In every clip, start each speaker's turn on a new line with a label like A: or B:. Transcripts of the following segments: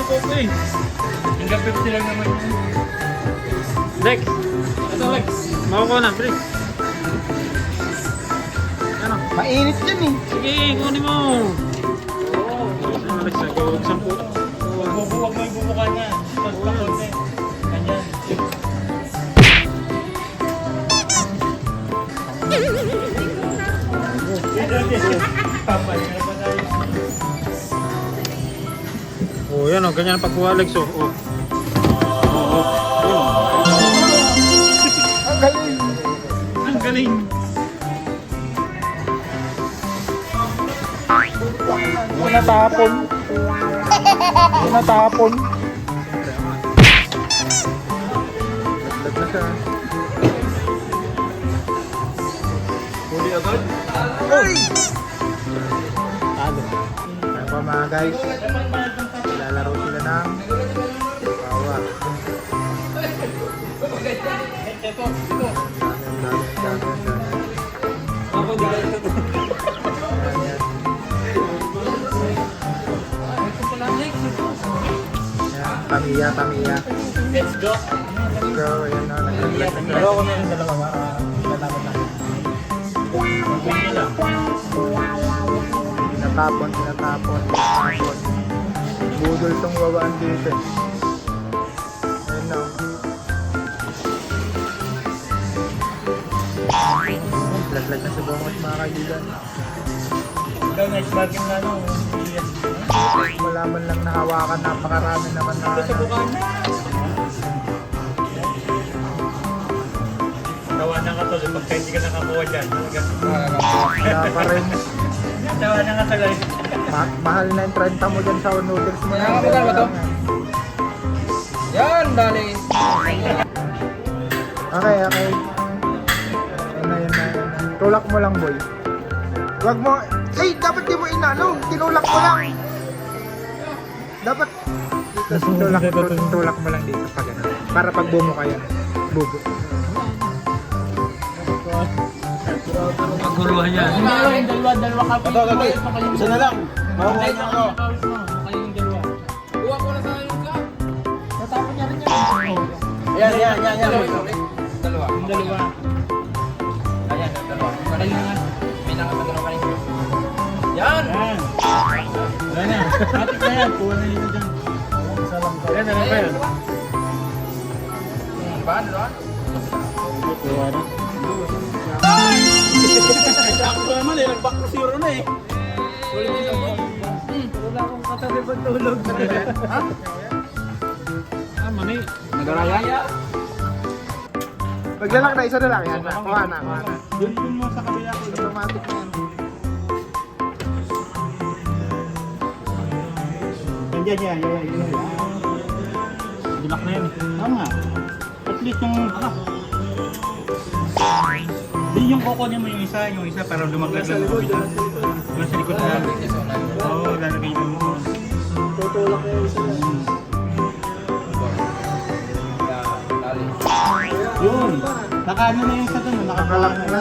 A: yung coke eh. Hanggang 50 lang naman yun.
B: Lex,
A: Ito Lex.
B: makukuha na, pre. Ano?
C: Mainit yan eh.
B: Sige, kunin mo. Ano, Lex, ako, 10.
A: Huwag mo yung bubuka niya. Tapos pa konti. Ganyan. Papalit na pa tayo.
B: Oh, yan, oh, ganyan ang pagkuha, Lex, oh. Oh.
C: Ang galing.
B: Ang galing.
C: Natapon. Natapon. Laglag na siya.
A: Huli agad.
C: Ay! Talo. Ayan pa mga guys. Lalaro sila ng bawa.
A: Ito, ito. Ako dahil ito.
C: Ayan. Tamiya, Tamiya.
A: Let's go.
C: Let's go. Ayan na. Naglag na
A: Pero
C: siya.
A: ako na yung dalawa. Tatapos na. Ganyan lang.
C: Tinatapon, tinatapon. Tinatapon. Budol tong wawaan dito. Ayan na. Laglag na sa bangos mga kaibigan.
A: Ikaw, nice bargain na ano. Yes.
C: Wala man lang nahawakan, napakarami naman na.
A: Ito sa bukan. Tawanan ka to, pagka hindi ka nakakuha dyan.
C: Wala pa rin.
A: Tawanan ka tuloy.
C: Mahal na yung 30 mo dyan sa noodles mo na.
D: Magkano ba to? Yan, dali.
C: Okay, okay. Yan na, yan na. Tulak mo lang, boy. Wag mo. Ay, dapat di mo inano. Tinulak mo lang. Dapat tulak mo lang dito pag ano. Para pag bumo ka yan. Bubo.
B: Pagkuluhan yan.
A: Dalawa ka.
D: Isa na lang.
A: Mahuhay na ako. Kayong dalawa.
D: Kuha ko na sa yung ka.
A: Natapon niya rin yan.
D: Yan. Dalawa.
A: Yung dalawa.
D: Ayan, dalawa.
A: Patay na nga.
D: May nakapagano pa rin. Yan!
A: Yan. Wala na. Matik na yan. Kuha na nito dyan. Isa lang ka. Yan, ano pa yun?
D: Ba? Dalawa?
A: Kuha na.
D: Ako naman eh, nag-back to zero na eh.
A: Wala akong katabi pagtulog.
D: Ha?
B: Ah, mani.
D: Nagaraya?
C: Maglalak na, isa na lang yan. Kuha na, kuha na.
A: Dun mo sa kabila ko.
C: Automatic na yan.
A: Yan. Dilak na yan. Tama. At least yung Di yung kukunin mo yung isa para lumaglag lang. Nasa likod na. Oo, lalagay mo.
C: Tutulak na yung isa.
A: Yun. Nakaano na yung isa dun.
C: Nakalak na.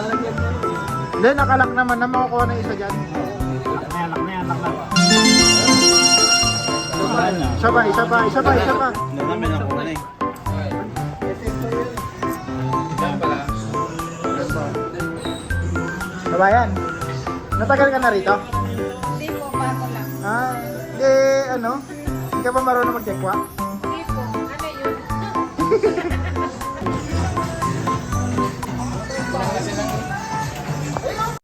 C: Hindi, nakalak naman na makukuha na isa dyan.
A: Lock na yan.
C: Isa pa.
A: Namin ako na eh.
C: Kabayan, natagal ka na rito?
E: Hindi po, bago lang.
C: Ah, hindi, ano? Hindi ka ba marunong mag-tekwa?